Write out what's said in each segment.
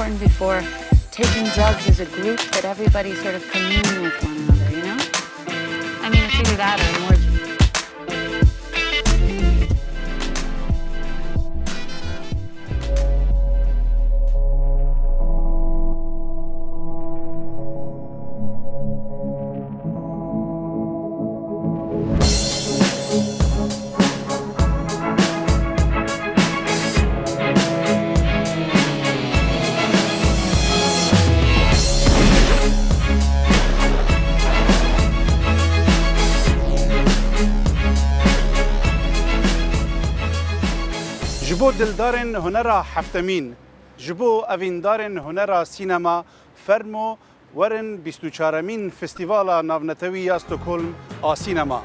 important before taking drugs as a group that everybody sort of commune with one another, you know? I mean, it's either that or an orgy. جبو دلدارن هنرا حفتمین جبو اویندارن هنرا سینما فرمو ورن 24مین فستیوالا ناونتوی استکهلم آ سینما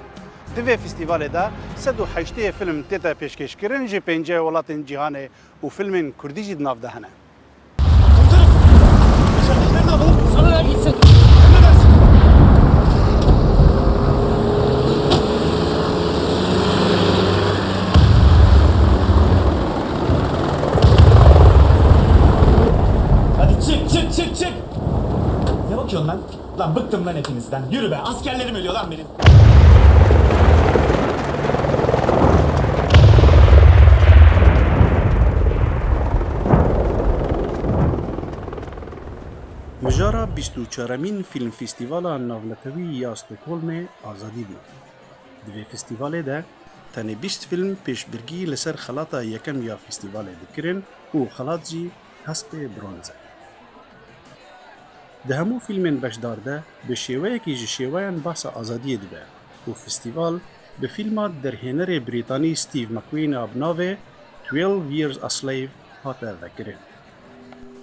دوی فستیوال دا 108 فیلم تیده پیشکش کرن جی 5 ولاتن جهان و فیلمین کردی جید ناو دهنه Çık! Ne bakıyorsun lan? Lan bıktım lan hepinizden. Yürü be, askerlerim ölüyor lan benim. مجارا 24مین فیلمفستیوالا ناونتوی یا استکهلم آزادی بود. دوی فستیوال ده تنه 20 فیلم پیشبرگی لسر خلاطا یکم یا فستیوال دکرن و خلاط جی حسب برونزه. ده همو فیلمین بشدار ده به شیوه که جی شیوهن بحث آزادی دبه و فستیوال به فیلمات در هنر بریتانی ستیو مکوین ابناوه 12 Years a Slave هاته وکرن.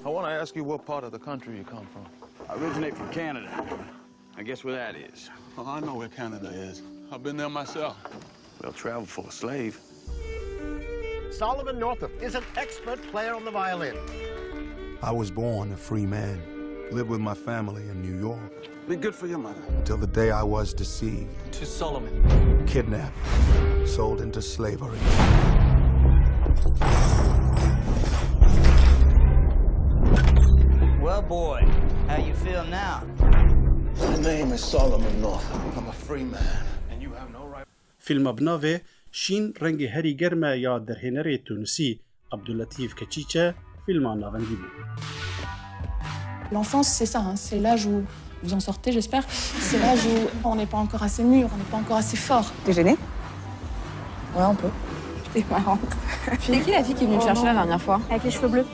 I want to ask you what part of the country you come from. I originate from Canada. I guess where that is. Oh, I know where Canada is. I've been there myself. Well, travel for a slave. Solomon Northup is an expert player on the violin. I was born a free man. Lived with my family in New York. Be good for your mother. Until the day I was deceived. To Solomon. Kidnapped. Sold into slavery. Well, boy, how you feel now? My name is Solomon Northup. I'm a free man. And you have no right... فیلم ابناوه شین رنگ هری گرمه یا در هنر تونسی عبداللطیف کچیچه فیلم ناوندی بود. L'enfance, c'est ça, hein, c'est l'âge où vous en sortez, j'espère. C'est l'âge où on n'est pas encore assez mûr, on n'est pas encore assez fort. T'es gênée? Ouais, un peu. T'es marrante. C'est qui la fille qui est venue me chercher la dernière fois? Avec les cheveux bleus.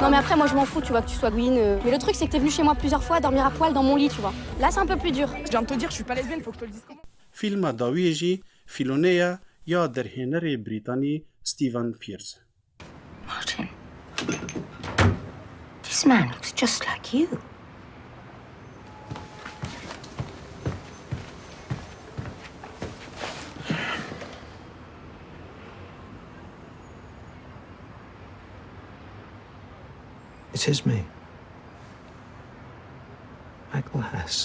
Non mais après moi je m'en fous, tu vois, que tu sois Gwyn. Mais le truc c'est que t'es venu chez moi plusieurs fois dormir à poil dans mon lit, tu vois. Là c'est un peu plus dur. Je viens de te dire, je suis pas lesbienne, faut que je te le dise. فیلم داویه جی فیلونیا یا در هنر بریتانی ستیون فیرز. Martin, this man looks just like you. It is me. Michael Hess.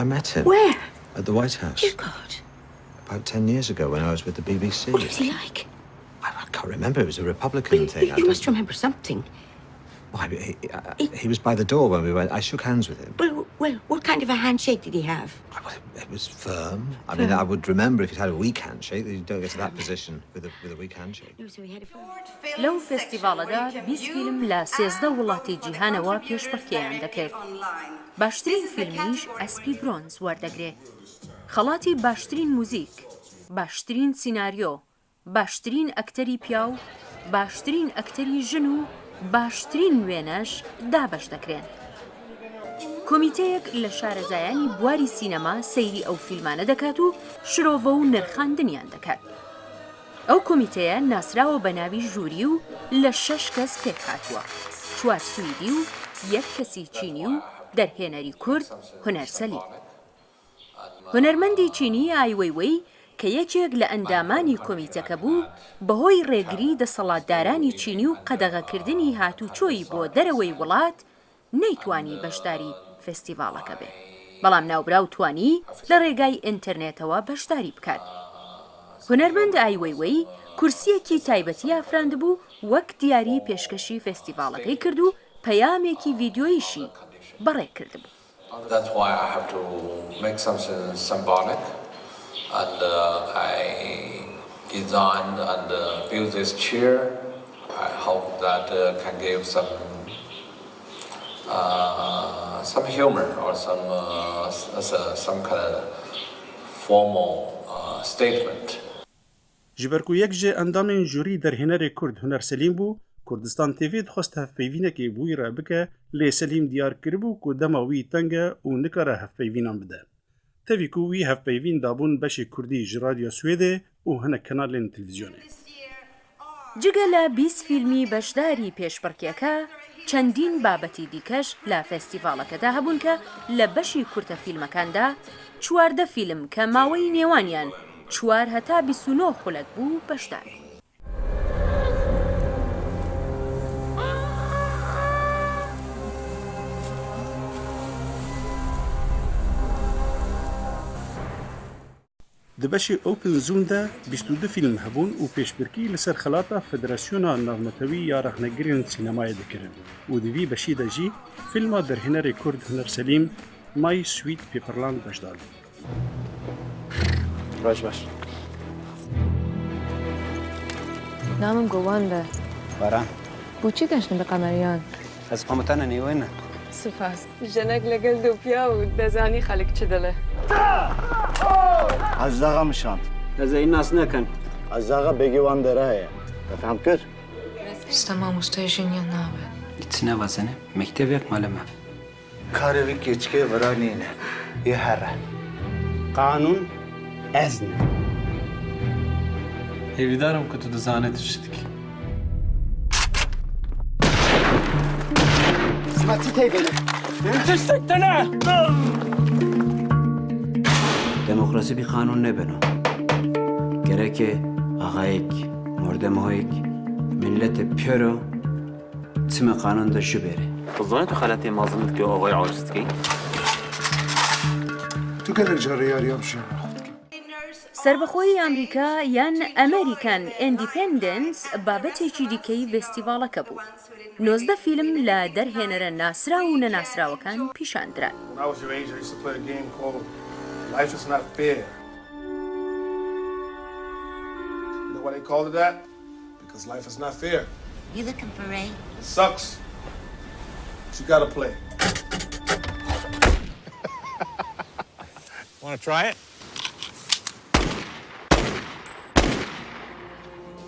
I met him. Where? At the White House. Dear God. About 10 years ago when I was with the BBC. What was he like? I can't remember. It was a Republican thing. You must remember something. Well, he was by the door when we went. I shook hands with him. Well, what kind of a handshake did he have? Well, it was firm. I mean, I would remember if he'd had a weak handshake. You don't get to that position with a weak handshake. No, so he had a firm. لو فستیوالا دا 20 فیلم لا 13 وڵاتی جیهانەوە پێشبڕکێیان دەکرد. باشترین فیلمیش ئەسپی برۆنز وەردەگرێت. خەڵاتی باشترین موزیک، باشترین سیناریۆ، باشترین ئەکتەری پیاو، باشترین ئەکتەری ژن و باشترین وێنەش دابەش دەکرێن. کۆمیتەیەک لە شارەزایانی بواری سینەما سەیری ئەو فیلمانە دەکات و شرۆڤە و نرخاندنیان دەکات. ئەو کۆمیتەیە ناسراوە بە ناوی ژووری و لە 6 کەس پێک هاتووە، 4 سویدی و 1 کەسی چینی و دەرهێنەری کورد هونەرسەلی. هونەرمەندی چینی ئایوەیوەی کە یەکێک لە ئەندامانی کۆمیتەکە بوو بەهۆی ڕێگری دەسەڵاتدارانی چینی و قەدەغەکردنی هاتوچۆی بۆ دەرەوەی وڵات نەیتوانی بەشداری فستیڤالەکە بێت. بەڵام ناوبراو توانی لە ڕێگای ئینتەرنێتەوە بەشداری بکات. هونەرمەند ئایوەیوەی کورسیەکی تایبەتی ئافراندبوو وەک دیاری پێشکەشی فێستیڤالەکەی کرد و پەیامێکی ڤیدیۆیشی بەڕێ کردبوو. That's why I have to make something symbolic, and I designed and built this chair. I hope that can give some humor or some kind of formal statement. Ji ber ku yek ji endamên jûrî derhênerê Kurd Huner Selîm bû, Kurdistan TV dixwast hevpeyvînekê bû wî re bike, lê Selîm diyar kiribû ku dema wî teng e û nikare hevpeyvînan bide. Tevî ku wî hevpeyvîn dabûn beşê Kurdî ji Radyo Swêdê û hinek kanalên televîzyonê. جگە لە 20 فیلمی بەشداری پێشبڕکێکە چەندین بابەتی دیکەش لە فێستیڤالەکەدا هەبوون کە لە بەشی کورتە فیلمەکاندا 14 فیلم کە ماوەی نێوانیان 4 هەتا 29 خولەک بوو بەشدار. Di beşê Open Zoom de 22 fîlm hebûn û pêşbirkî li ser xelata Federasyona Navnetewî ya Rexnegirên Sînemayê dikirin û di vî beşî de jî fîlma derhênerê Kurd Huner Selîm My Sweet Pepperland beşdar bû. Roj baş. نامم گوانده. باران. بوچی گشتن به قمریان. از قومتان نیوینه. سپاس. جنگ لگل دو پیا و بزانی خالق چه دله. از داغا مشاند. از این ناس نکن. از داغا بگیوان درایه. بفهم کر؟ استمام مستیشین یا نابه. İçine vazene, mektep yak malama. Karı geçke varanine. Yehara. Kanun ezne. هیویدارم که تو دزانه تشتکی. اسمتی تیبله. تشتکتنه! دموکراسی بی قانون نبنو. گره که آقایک، مردمهایک، ملت پیرو تیم قانون داشته بره. تظن تو خالتی مازنت که آقای عارضتکی؟ تو که جاریاری هم شما. سربەخۆی ئەمریکا یان ئەمریکان ئیندیپێندنس بابەتێکی دیکەی فێستیڤالەکە بوو. 19 فیلم لە دەرهێنەرە ناسرا و نەناسراوەکان پیشاندران. Life is not fair. You know why they called it that? Because life is not fair. You looking for Ray? It sucks. But you gotta play. Want to try it?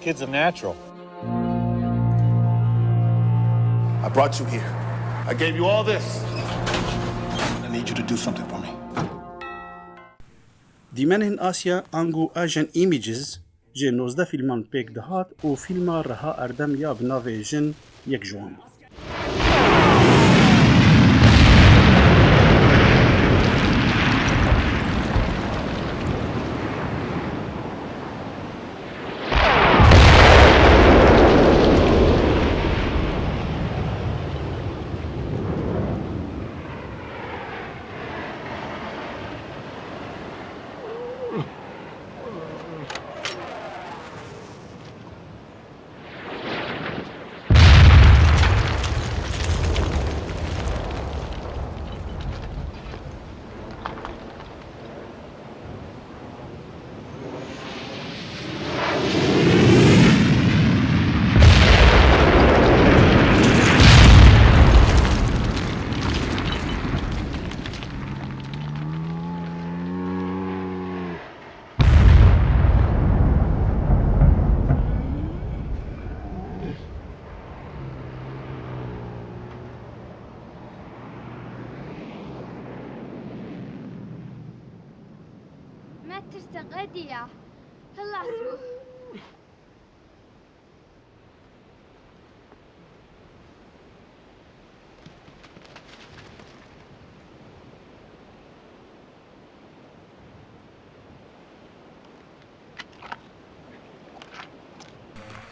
Kid's a natural. I brought you here. I gave you all this. I need you to do something for me. دیمەنên Asya Angu Asian Images jê 19 fîlman pêk dihat û fîlma Reha Erdem ya bi navê Jin yek ji wan bû. ترتقدية هلا اسمه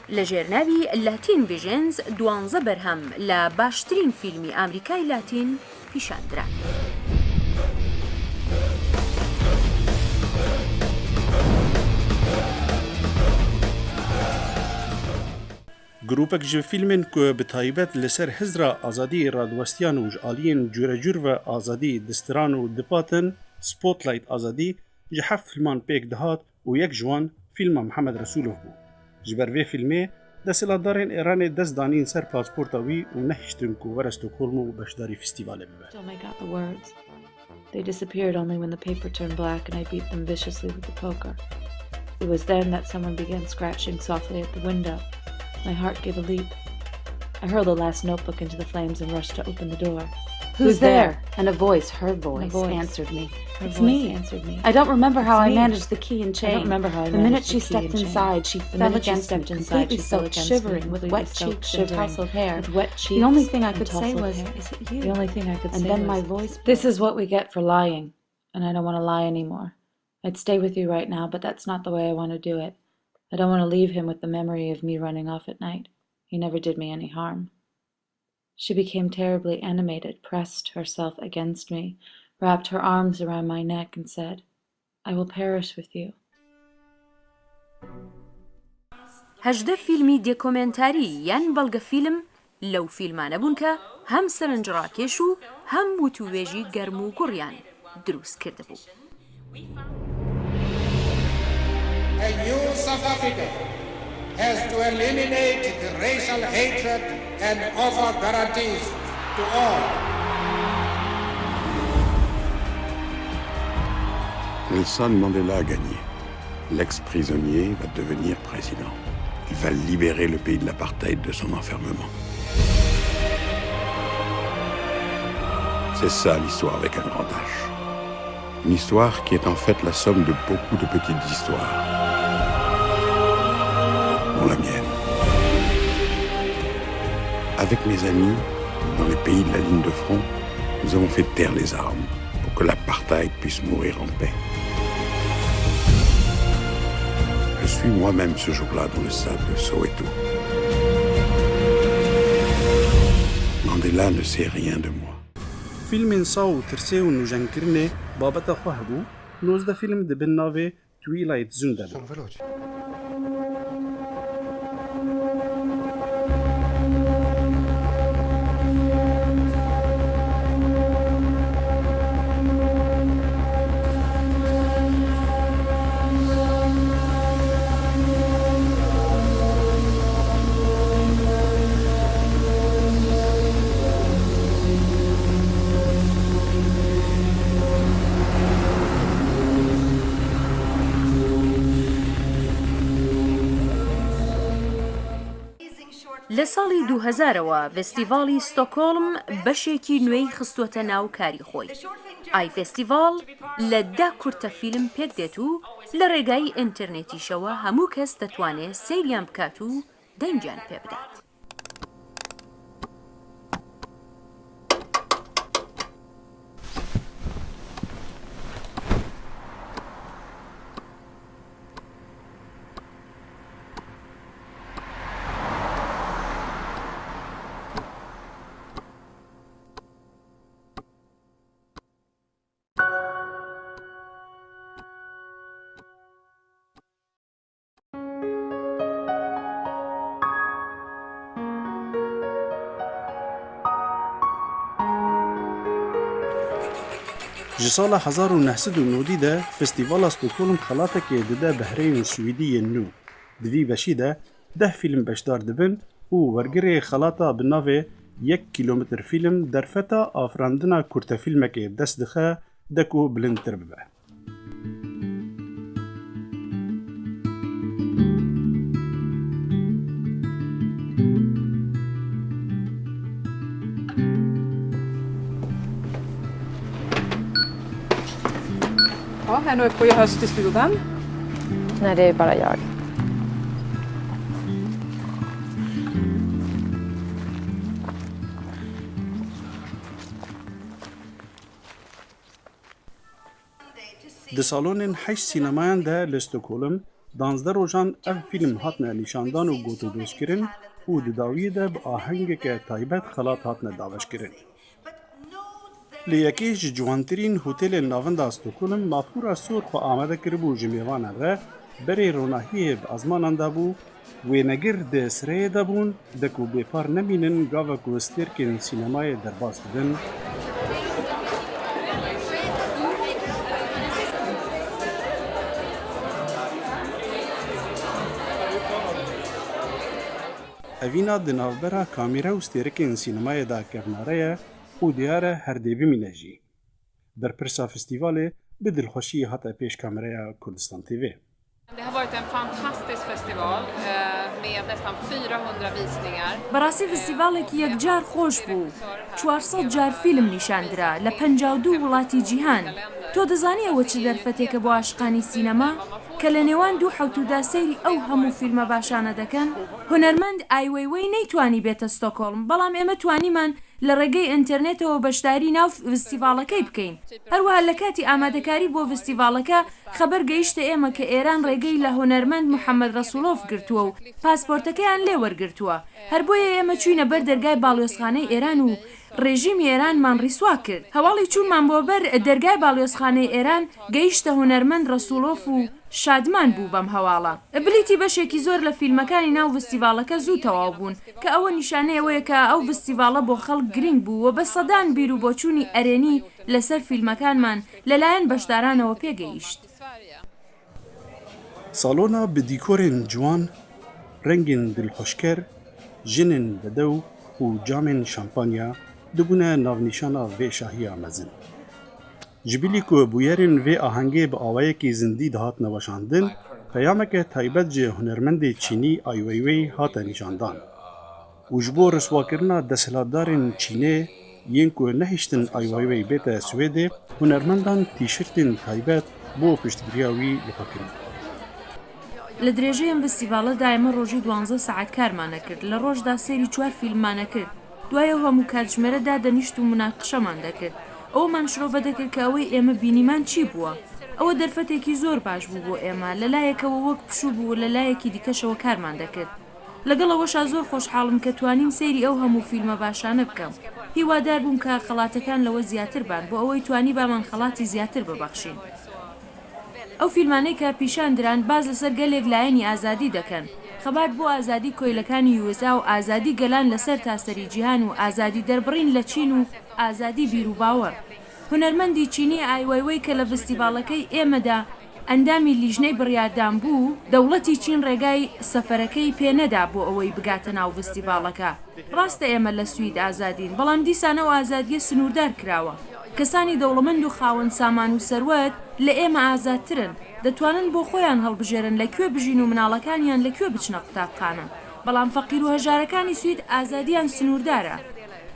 لە ژێرناوی لاتین ڤیژنز 12 بەرهەم لە باشترین فیلمی ئامریکای لاتین پیشاندرا. گروپک ji filmên ku bi taybet li ser hizra azadiyê radwestiyan û ji aliyên cûrecûr ve azadî distiran û dipatin Spotlight Azadî ji heft filman pêk dihat û yek ji wan fîlma Mihemed Resûlov bû. Ji ber vê filmê desthilatdarên Îranê dest danîn ser pasporta wî û nehiştin ku were Stockholm û beşdarî festîvalê bibe. They disappeared only when the paper turned black and I beat them viciously with the poker. It was then that someone began scratching softly at the window. My heart gave a leap. I hurled the last notebook into the flames and rushed to open the door. Who's there? And a voice, her voice, answered me. It's me. I don't remember how I managed the key and chain. I don't remember how I The minute she stepped inside, she fell against me, completely soaked, shivering, with wet cheeks and tousled hair. The only thing I could say was, "Is it you?" The only thing I could say was, and then my voice. This is what we get for lying, and I don't want to lie anymore. I'd stay with you right now, but that's not the way I want to do it. I don't want to leave him with the memory of me running off at night. He never did me any harm. She became terribly animated, pressed herself against me, wrapped her arms around my neck and said, "I will perish with you." 18 فیلمی دێکۆمنتاری یان بەڵگە فیلم لەو فیلمانە بوون کە هەم سەرنجڕاکێش و هەم وتووێژی گەرم و گوڕیان دروست کرده بوو. A new South Africa has to eliminate the racial hatred and offer guarantees to all. Nelson Mandela a gagné. L'ex-prisonnier va devenir président. Il va libérer le pays de l'apartheid de son enfermement. C'est ça l'histoire avec un grand H. Une histoire qui est en fait la somme de beaucoup de petites histoires. Dont la mienne. Avec mes amis, dans les pays de la ligne de front, nous avons fait taire les armes pour que l'apartheid puisse mourir en paix. Je suis moi-même ce jour-là dans le stade de Soweto. Mandela ne sait rien de moi. فیلمên sa û tirsê û nûjenkirinê babeta xwe hebû, 19 fîlm dibin navê Twilight Zone de bin. لە ساڵی 2000ەوە فستیڤالی ستۆکۆلم بەشێکی نوێی خستووەتە ناو کاری خۆی. ئای فستیڤال لە 10 کورتە فیلم پێک دێت و لە ڕێگای ئینتەرنێتیشەوە هەموو کەس دەتوانێت سەیریان بکات و دەنجیان پێ بدات. Ji sala 1990 de Festîvala Stockholm xelatekê dide behreyên Swîdiyên nû. Di vî beşî de 10 fîlm beşdar dibin û wergirê xelata bi navê 1 kîlometr fîlm derfeta afirandina kurtefîlmekê dest dixe dek û bilindtir bibe. Ja, här nu på höst i stugan. Nej, det är bara jag. Di salonên heşt sînemayan de li Stockholm 12 rojan ev fîlm hatine nîşandan û gotûbêjkirin û di dawiyê de bi ahengeke taybet xelat hatine daweşkirin. Li yekê ji ciwantirîn hotelên navenda Stockholm mafûra sor xwe amade kiribû ji mêvanan re berê ronahiyê bi azmanan da bû, wênegir di sireyê de bûn, dek û bêpar nemînin gava ku stêrkên sînemayê derbas dibin. Evîna di navbera kamîra û stêrikên sînemayê de kevnare ye û diyar e herdê bimîne jî. Berpirsa festîvalê bi dilxweşiyê hate pêş kameraya KurdistanTV. Det har varit en fantastisk festival med nästan 400 visningar. بەڕاستی فستیڤالێکی یەکجار خۆش بوو. 400 جار فیلم نیشاندرا لە 52 وڵاتی جیهان. تۆ دەزانی ئەوە چ دەرفەتێکە بۆ عاشقانی سینەما کە لە نێوان دوو حەوتودا سەیری ئەو هەموو فیلمە باشانە دەکەن؟ هونەرمەند ئایوەیوەی نەیتوانی بێتە ستۆکۆڵم، بەڵام ئێمە توانیمان لە ڕێگەی ئینتەرنێتەوە بەشداری ناو فستیڤالەکەی بکەین. هەروەها لە کاتی ئامادەکاری بۆ فستیڤالەکە خەبەر گەیشتە ئێمە کە ئێران ڕێگەی لە هونەرمەند محەممەد ڕەسوولۆف گرتووە و پاسپۆرتەکەیان لێ وەرگرتووە. هەر بۆیە ئێمە چوینە بەر دەرگای باڵێۆزخانەی ئێران و ڕێژیمی ئێرانمان ڕیسوا کرد. هەواڵی چوونمان بۆ بەر دەرگای باڵێۆزخانەی ئێران گەیشتە هونەرمەند ڕەسوولۆف و شادمان بوو بەم هەواڵە. بلیتی بەشێکی زۆر لە فیلمەکانی ناو فستیڤالەکە زوو تەواو بوون کە ئەوە نیشانەیەوەیە کە ئەو فستیڤالە بۆ خەڵک گرنگ بوو و بە سەدان بیر و بۆچوونی ئەرێنی لەسەر فیلمەکانمان لەلایەن بەشدارانەوە پێگەیشت. ساڵۆنا bi dîkorên ciwan, rengên dilxweşker, jinên bedew û camên şampanya dibûne navnîşana vê şahiya mezin. Ji bilî ku bûyerên vê ahengê bi awayekî zindî dihatine weşandin, peyameke taybet ji hunermendê Çînî Ai Weiwei hate nîşandan. û ji bo riswakirina desthilatdarên Çînê yên ku nehîştin Ai Weiwei bête Swêdê, hunermendan tîşirtên taybet bo piştgiriya wî lixwekirin. لە درێژەیەم فستیڤالەدا ئێمە ڕۆژی 12 سەعات کارمانە کرد. لە ڕۆژدا سێری 4 فیلممانە کرد. دوایە هەموو کاتژمێرەدا دەنیشت و مناقشەمان دەکرد. ئەومان شرۆڤە دەکرد کە ئەوەی ئێمە بینیمان چی بووە. ئەوە دەرفەتێکی زۆر باش بوو بۆ ئێمە، لەلایەکەوە وەک پشوو بوو لە لایەکی دیکەشەوە کارمان دەکرد. لەگەڵەوەشا زۆر خۆشحاڵم کە توانیم سەیری ئەو هەموو فیلمە باشانە بکەم. هیوادار بووم کە خەڵاتەکان لەوە زیاتر بان بۆ ئەوەی توانی بامان خەڵاتی زیاتر ببەخشین. ئەو فیلمانەی کە پیشاندران باز لەسەر گەلێک لایەنی ئازادی دەکەن. خەبات بۆ ئازادی کۆیلەکانی USA و ئازادی گەلان لەسەر تاسەری جیهان و ئازادی دەربڕین لە چین و ئازادی بیر و باوەڕ. هونەرمەندی چینی ئای وەیوەی کە لە فستیڤالەکەی ئێمەدا ئەندامی لیژنەی بڕیاردان بوو، دەوڵەتی چین ڕێگای سەفەرەکەی پێنەدا بۆ ئەوەی بگاتە ناو فستیڤالەکە. ڕاستە ئێمە لە سوید ئازادین، بەڵام دیسانەوە ئازادیە سنووردار کراوە. کەسانی دەوڵەمەند و خاوەن سامان و سەروەت لە ئێمە ئازادترن، دەتوانن بۆ خۆیان هەڵبژێرن لەکوێ بژین و مناڵەکانیان لەکوێ بچنە قوتابخانە. بەڵام فەقیر و هەژارەکانی سوید ئازادیان سنووردارە.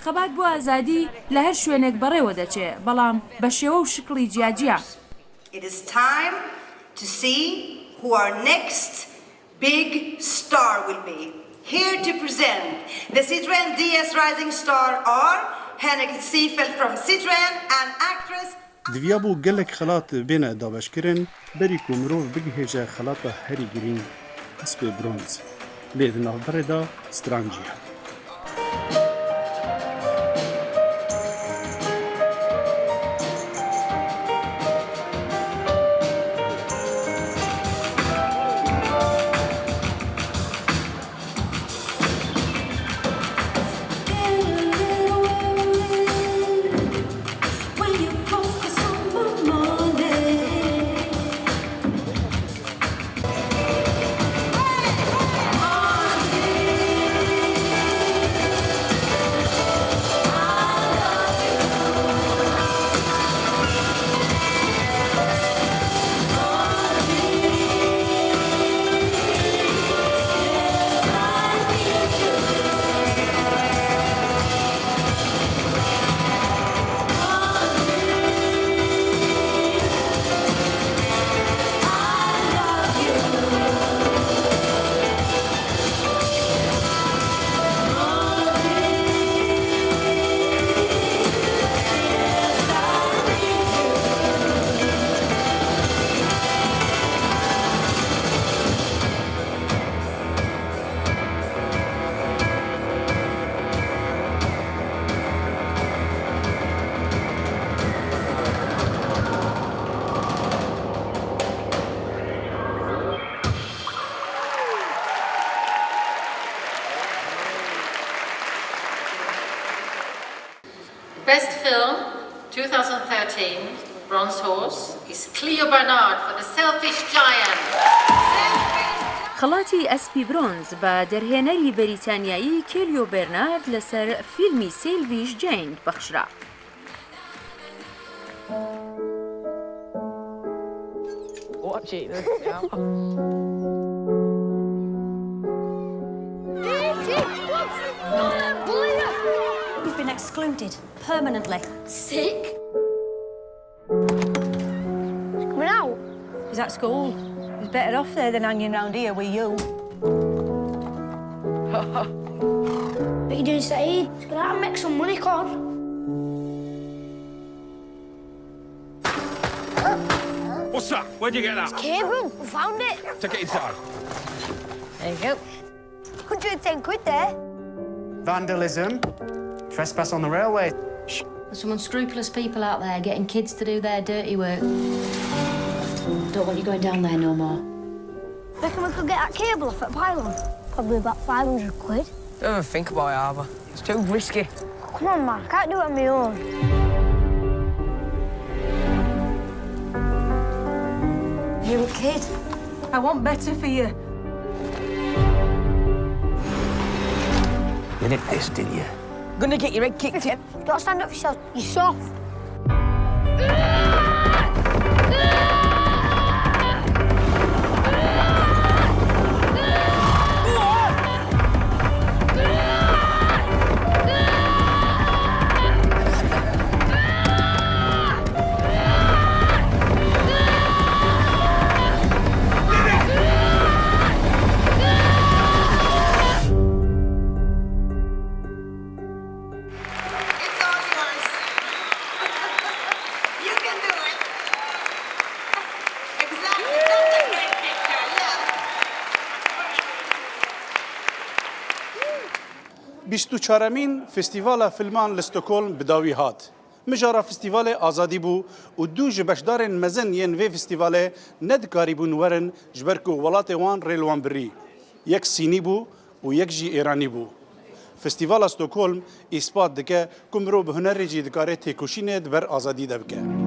خەبات بۆ ئازادی لە هەر شوێنێک بەڕێوە دەچێت، بەڵام بە شێوە و شکڵی جیاجیا. It is time to see who our next big star will be. Here to present the Citroën DS Rising Star are Henrik Seefeld from Citroën and actress. Divya bû gelek xelat bêne daweşkirin, berî ku mirov bigihêje xelata herî girîng, hespê bronz. Lê di navberê da strancî ye. bronze horse is Cleo Bernard for the Selfish Giant. خەڵاتی ئەسپی برۆنز بە دەرهێنەری بەریتانیایی کلیۆ بەرنارد لەسەر فیلمی سیلڤیش جاینت بەخشرا. You've been excluded permanently. Sick? He's coming out. He's at school. He's better off there than hanging around here with you. What are you doing, Saeed? Let's get out and make some money, Cod. What's that? Where'd you get that? It's cable. We found it. Take it inside. There you go. 110 quid there. Vandalism. Trespass on the railway. There's some unscrupulous people out there getting kids to do their dirty work. Don't want you going down there no more. Reckon we could get that cable off at pylon? Probably about 500 quid. Don't even think about it, Harbour. It's too risky. Come on, man. I can't do it on my own. You're a kid. I want better for you. You nicked this, did you? Gonna get your head kicked in. Don't stand up for yourself. You're soft. بیست و چهارمین فستیوالا فیلمان لستوکولم بداوی هات. مجارا فستیوال آزادی بو و دو جبشدارن مزن ین وی فستیوال ندکاری بون ورن جبرکو ولات وان ریلوان بری. یک سینی بو و یک جی ایرانی بو. فستیوالا استوکولم اثبات دکه کمرو به هنر جی دکاره تکوشینه دبر آزادی دبکه.